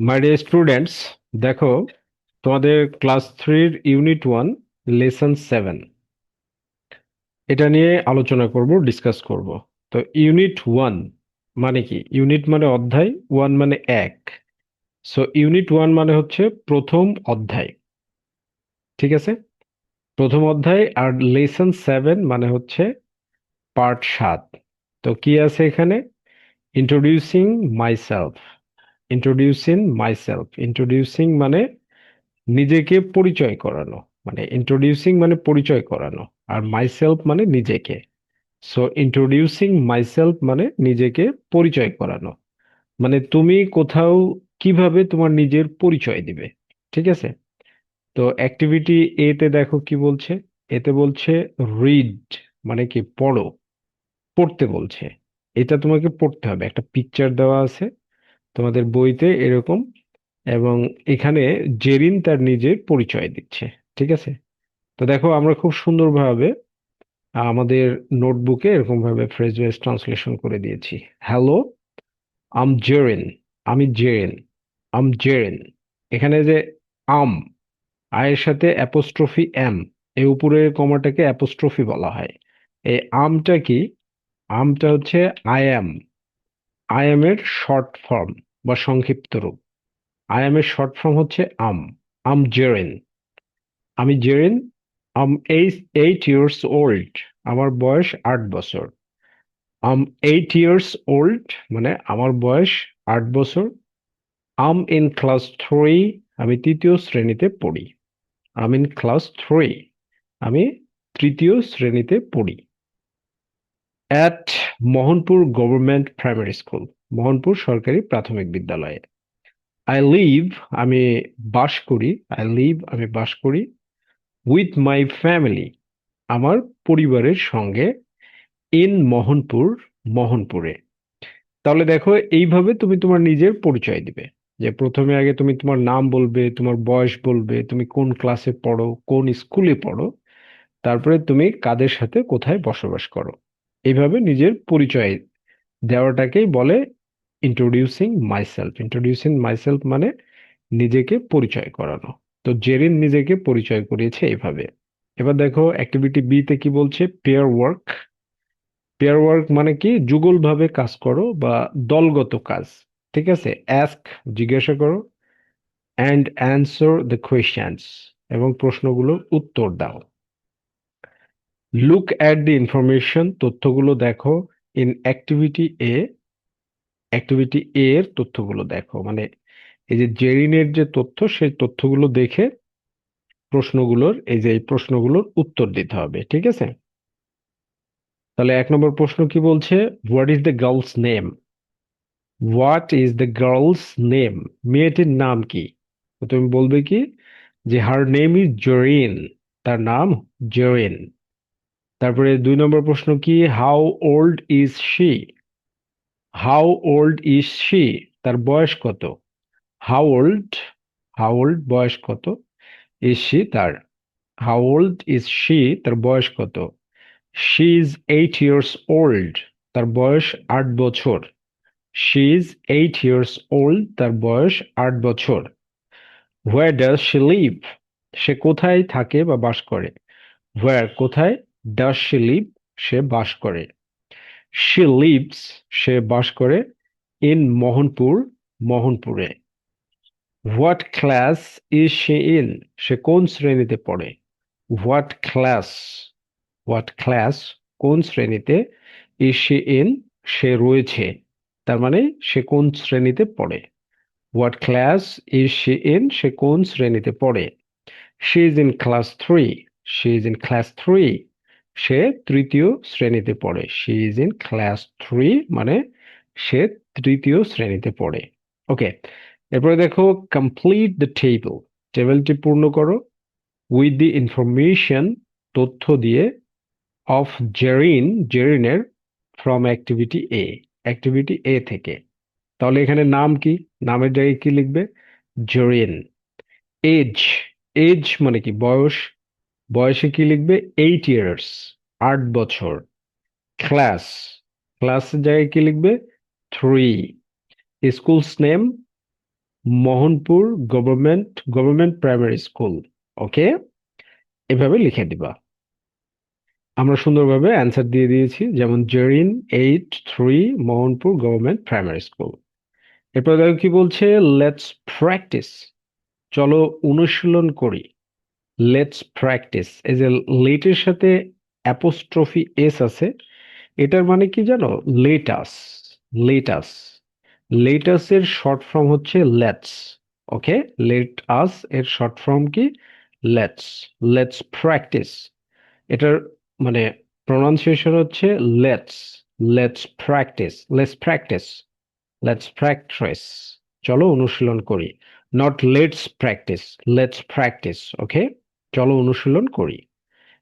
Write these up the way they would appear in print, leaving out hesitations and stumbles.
My dear students, দেখো, তোমাদের class 3-র unit 1 lesson 7 এটা নিয়ে আলোচনা করব, ডিসকাস করব। তো ইউনিট 1 মানে কি? ইউনিট মানে অধ্যায়, 1 মানে এক। সো ইউনিট 1 মানে হচ্ছে প্রথম অধ্যায়। ঠিক আছে? প্রথম অধ্যায়। আর লেসন 7 মানে হচ্ছে পার্ট 7। তো কি আছে এখানে? Introducing myself. ইন্ট্রোডিউসিং মানে নিজেকে পরিচয় করানো। মানে ইন্ট্রোডিউসিং মানে পরিচয় করানো। আর মাইসেলফ মানে নিজেকে। সো ইন্ট্রোডিউসিং মাইসেলফ মানে নিজেকে পরিচয় করানো। মানে তুমি কোথাও কিভাবে তোমার নিজের পরিচয় দিবে। ঠিক আছে? তো অ্যাক্টিভিটি এ তে দেখো কি বলছে। এতে বলছে রিড, মানে কি পড়ো, পড়তে বলছে। এটা তোমাকে পড়তে হবে। একটা পিকচার দেওয়া আছে তোমাদের বইতে এরকম, এবং এখানে জেরিন তার নিজের পরিচয় দিচ্ছে। ঠিক আছে? তো দেখো, আমরা খুব সুন্দরভাবে আমাদের নোটবুকে এরকম ভাবে ফ্রেজ ওয়াইজ ট্রান্সলেশন করে দিয়েছি। হ্যালো, আম জেরিন। আমি জেরিন। আম জেরিন। এখানে যে আম, আয়ের সাথে অ্যাপোস্ট্রফি এম, এই উপরের কমাটাকে অ্যাপোস্ট্রফি বলা হয়। এই আমটা কি? আমটা হচ্ছে আই অ্যাম। আই অ্যাম এর শর্ট ফর্ম বা সংক্ষিপ্ত রূপ। আই অ্যাম এর শর্ট ফর্ম হচ্ছে আম। আম জেরিন। আমি জেরিন। আম 8 years old। আমার বয়স 8 বছর। আম 8 years old মানে আমার বয়স 8 বছর। Am in class 3। আমি তৃতীয় শ্রেণীতে পড়ি। Am in class 3। আমি তৃতীয় শ্রেণীতে পড়ি। At Mohanpur government primary school. মোহনপুর সরকারি প্রাথমিক বিদ্যালয়ে। I live. আমি বাস করি। আমি বাস করি উইথ মাই ফ্যামিলি। আমার পরিবারের সঙ্গে। ইন মোহনপুর। মোহনপুরে। তাহলে দেখো, এইভাবে তুমি তোমার নিজের পরিচয় দিবে। যে প্রথমে আগে তুমি তোমার নাম বলবে, তোমার বয়স বলবে, তুমি কোন ক্লাসে পড়ো, কোন স্কুলে পড়ো, তারপরে তুমি কাদের সাথে কোথায় বসবাস করো। এইভাবে নিজের পরিচয় দেওয়াটাকেই বলে ইন্ট্রোডিউসিং মাইসেলফ মানে নিজেকে পরিচয় করানো। তো জেরিন নিজেকে পরিচয় করিয়েছে এইভাবে। এবার দেখো অ্যাক্টিভিটি বি তে কি বলছে। Pair work. পেয়ার ওয়ার্ক মানে কি? যুগলভাবে কাজ করো বা দলগত কাজ। ঠিক আছে? অ্যাস্ক, জিজ্ঞাসা করো। অ্যান্ড অ্যান্সার দ্য কোয়েশ্চেন্স, এবং প্রশ্নগুলোর উত্তর দাও। লুক অ্যাট দি ইনফরমেশন, তথ্যগুলো দেখো। In activity A. অ্যাক্টিভিটি এ এর তথ্যগুলো দেখো, মানে এই যে জেরিনের যে তথ্য, সেই তথ্যগুলো দেখে এই প্রশ্নগুলোর উত্তর দিতে হবে। ঠিক আছে? তাহলে 1 নম্বর প্রশ্ন কি বলছে? What is the girl's name? What is the girl's name? মেয়েটির নাম কি? তো তুমি বলবে কি যে হার নেম ইজ জেরিন। তার নাম জেরিন। তারপরে 2 নম্বর প্রশ্ন কি? How old is she? How old is she? তার বয়স কত? How old. বয়স কত? ইজ শি, তার। হাউ ওল্ড ইজ শি, তার বয়স কত? She is 8 years old। তার বয়স 8 বছর। She is 8 years old। তার বয়স 8 বছর। Where does she live? সে কোথায় থাকে বা বাস করে? হোয়ার, কোথায়। ডাজ শি লিভ, সে বাস করে। শি লিভস, সে বাস করে। ইন মোহনপুর, মোহনপুরে। What class is she in? সে কোন শ্রেণীতে পড়ে? What class. হোয়াট ক্লাস, কোন শ্রেণীতে। ইজ শি ইন, সে রয়েছে। তার মানে সে কোন শ্রেণীতে পড়ে। What class is she in, সে কোন শ্রেণীতে পড়ে। She is in class 3। She is in class 3। সে তৃতীয় শ্রেণীতে পড়ে। শি ইজ ইন ক্লাস 3 মানে সে তৃতীয় শ্রেণীতে পড়ে। ওকে। এরপরে দেখো, কমপ্লিট দ্য টেবিল। টেবিলটি পূর্ণ করো। উইথ দি ইনফরমেশন, তথ্য দিয়ে। অফ জেরিন, জেরিনের। From activity A, activity A থেকে। তাহলে এখানে নাম কি? নামের জায়গায় কি লিখবে? জেরিন। এজ। এজ মানে কি? বয়স। বয়সে কি লিখবে? 8 years, 8 বছর। ক্লাস। ক্লাসের জায়গায় কি লিখবে? 3। School's name. Mohanpur government primary school. Okay, এভাবে লিখে দিবা। আমরা সুন্দরভাবে অ্যান্সার দিয়ে দিয়েছি, যেমন Zerin 8-3 Mohanpur government primary school. এরপর দেখো কি বলছে, লেটস প্র্যাকটিস, চলো অনুশীলন করি। লেটস প্র্যাকটিস, এই যে লেটের সাথে অ্যাপোস্ট্রফি এস আছে, এটার মানে কি জানো? লেটাস। লেটাস, লেটাস এর শর্ট ফর্ম হচ্ছে লেটস। ওকে, লেট আস এর শর্ট ফর্ম কি? লেটস। লেটস প্র্যাকটিস, এটার মানে প্রনাউন্সিয়েশন হচ্ছে let's. Let's practice, let's practice, let's practice, চলো অনুশীলন করি। Not let's practice, let's practice. Okay, চলো অনুশীলন করি।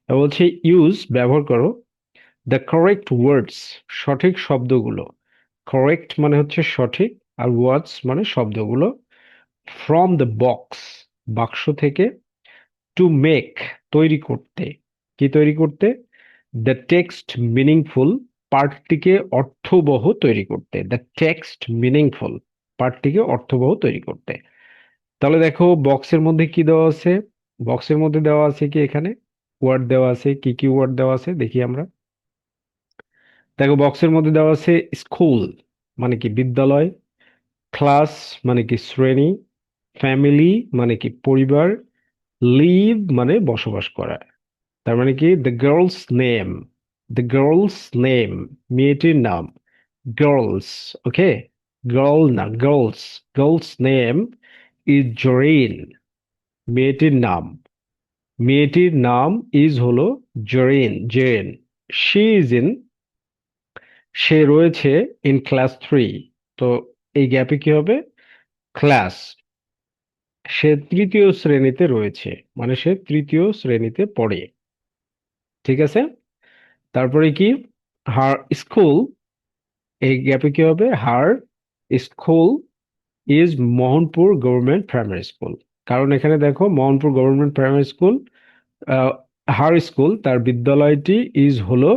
এবার বলছে ইউজ, ব্যবহার করো, দ্য কারেক্ট ওয়ার্ডস, সঠিক শব্দগুলো। কারেক্ট মানে হচ্ছে সঠিক, আর ওয়ার্ডস মানে শব্দগুলো। ফ্রম দ্য বক্স, বাক্স থেকে। টু মেক, তৈরি করতে। কি তৈরি করতে? দ্য টেক্সট মিনিংফুল, পার্টটিকে অর্থবহ তৈরি করতে। দ্য টেক্সট মিনিংফুল, পার্টটিকে অর্থবহ তৈরি করতে। তাহলে দেখো বক্সের মধ্যে কি দেওয়া আছে। বক্সের মধ্যে দেওয়া আছে কি, এখানে ওয়ার্ড দেওয়া আছে। কি কি ওয়ার্ড দেওয়া আছে দেখি আমরা। দেখো বক্সের মধ্যে দেওয়া আছে স্কুল মানে কি বিদ্যালয়, ক্লাস মানে কি শ্রেণী, ফ্যামিলি মানে কি পরিবার, লিভ মানে বসবাস করা। তার মানে কি the girl's name, the girl's name, মেয়েটির নাম, গার্লস। ওকে, গার্ল না girl's, girl's name is Zarin, মেয়েটির নাম, মেয়েটির নাম ইজ হলো জরিন, জেন। শি ইজ ইন, সে রয়েছে ইন ক্লাস 3। তো এই গ্যাপে কি হবে? ক্লাস, সে তৃতীয় শ্রেণীতে রয়েছে, মানে সে তৃতীয় শ্রেণীতে পড়ে। ঠিক আছে, তারপরে কি? হার স্কুল, এই গ্যাপে কি হবে? Her school is Mohanpur government primary school. কারণ এখানে দেখো Mohanpur government primary school, her school তার বিদ্যালয়টি ইজ হলো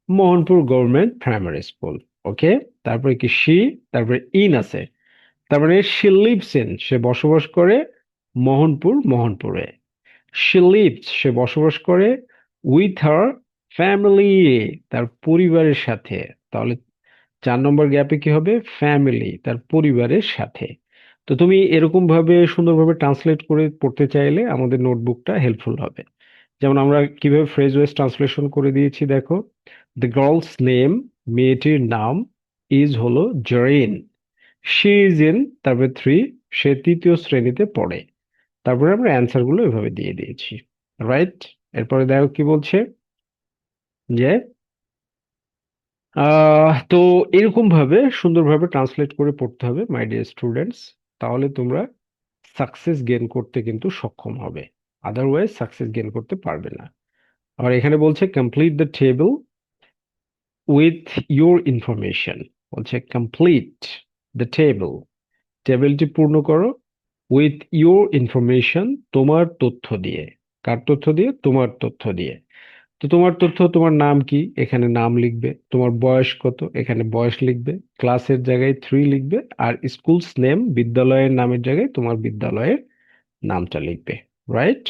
মোহনপুর গভর্নমেন্ট প্রাইমারি স্কুল। ওকে, তারপরে কি শি, তারপরে ইন আছে, তারপরে শি লিভস ইন, সে বসবাস করে মোহনপুরে। শি লিভস, সে বসবাস করে উইথ হার ফ্যামিলি, তার পরিবারের সাথে। তাহলে 4 নম্বর গ্যাপে কি হবে? ফ্যামিলি, তার পরিবারের সাথে। তো তুমি এরকম ভাবে সুন্দরভাবে ট্রান্সলেট করে পড়তে চাইলে আমাদের নোটবুকটা হেল্পফুল হবে। যেমন আমরা কিভাবে ফ্রেজ ওয়াইজ ট্রান্সলেশন করে দিয়েছি দেখো। দ্য গার্লস নেম, মেয়েটির নাম, ইজ হলো জেরিন, শি ইজ ইন, তারপরে 3, সে তৃতীয় শ্রেণীতে পড়ে। তারপরে আমরা অ্যান্সার গুলো এভাবে দিয়ে দিয়েছি। রাইট, এরপরে দেখো কি বলছে যে তো এরকম ভাবে সুন্দরভাবে ট্রান্সলেট করে পড়তে হবে মাই ডিয়ার স্টুডেন্টস, তাহলে তোমরা সাকসেস গেইন করতে কিন্তু সক্ষম হবে। আদারওয়াইজ সাকসেস গেইন করতে পারবে না। আর এখানে বলছে complete the table with your information, বলছে কমপ্লিট দ্য টেবল, টেবিলটি পূর্ণ করো, উইথ ইউর ইনফরমেশন, তোমার তথ্য দিয়ে। কার তথ্য দিয়ে? তোমার তথ্য দিয়ে। তো তোমার তথ্য, তোমার নাম কি, এখানে নাম লিখবে। তোমার বয়স কত, এখানে বয়স লিখবে। ক্লাসের জায়গায় 3 লিখবে। আর স্কুলস নেম, বিদ্যালয়ের নামের জায়গায় তোমার বিদ্যালয়ের নামটা লিখবে। রাইট?